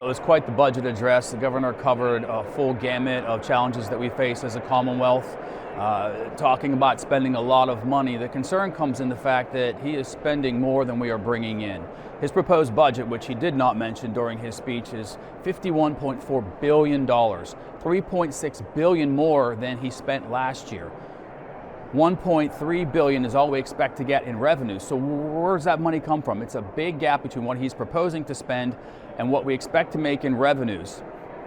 It was quite the budget address. The governor covered a full gamut of challenges that we face as a Commonwealth, talking about spending a lot of money. The concern comes in the fact that he is spending more than we are bringing in. His proposed budget, which he did not mention during his speech, is $51.4 billion, $3.6 billion more than he spent last year. $1.3 billion is all we expect to get in revenue. So where does that money come from? It's a big gap between what he's proposing to spend and what we expect to make in revenues.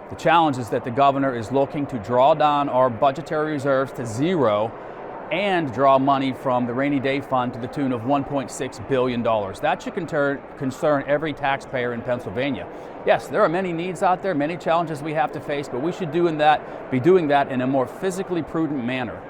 The challenge is that the governor is looking to draw down our budgetary reserves to zero and draw money from the rainy day fund to the tune of $1.6 billion. That should concern every taxpayer in Pennsylvania. Yes, there are many needs out there, many challenges we have to face, but we should be doing that in a more physically prudent manner.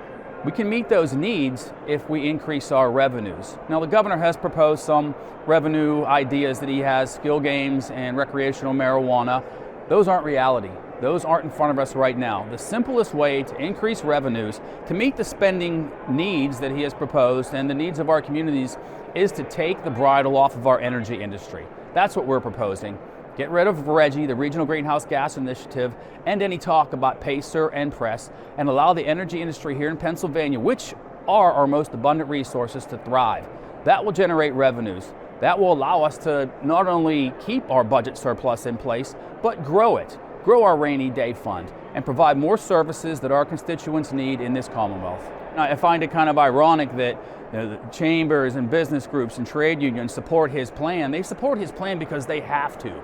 We can meet those needs if we increase our revenues. Now, the governor has proposed some revenue ideas that he has, skill games and recreational marijuana. Those aren't reality. Those aren't in front of us right now. The simplest way to increase revenues, to meet the spending needs that he has proposed and the needs of our communities, is to take the bridle off of our energy industry. That's what we're proposing. Get rid of RGGI, the Regional Greenhouse Gas Initiative, and any talk about PACER and PRESS, and allow the energy industry here in Pennsylvania, which are our most abundant resources, to thrive. That will generate revenues. That will allow us to not only keep our budget surplus in place, but grow it, grow our rainy day fund, and provide more services that our constituents need in this Commonwealth. Now, I find it kind of ironic that the chambers and business groups and trade unions support his plan. They support his plan because they have to.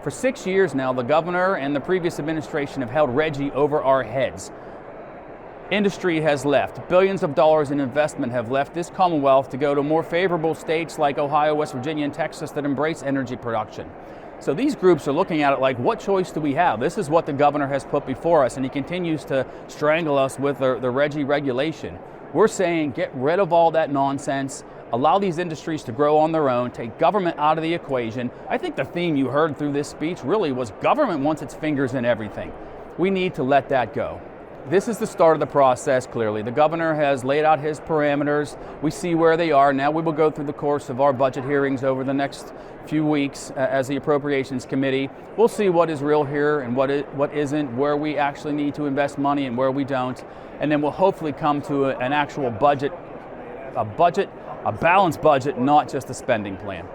For 6 years now, the governor and the previous administration have held RGGI over our heads. Industry has left. Billions of dollars in investment have left this Commonwealth to go to more favorable states like Ohio, West Virginia, and Texas that embrace energy production. So these groups are looking at it like, what choice do we have? This is what the governor has put before us, and he continues to strangle us with the RGGI regulation. We're saying get rid of all that nonsense, allow these industries to grow on their own, take government out of the equation. I think the theme you heard through this speech really was government wants its fingers in everything. We need to let that go. This is the start of the process, clearly. The governor has laid out his parameters. We see where they are. Now we will go through the course of our budget hearings over the next few weeks as the Appropriations Committee. We'll see what is real here and what isn't, where we actually need to invest money and where we don't. And then we'll hopefully come to an actual budget, a balanced budget, not just a spending plan.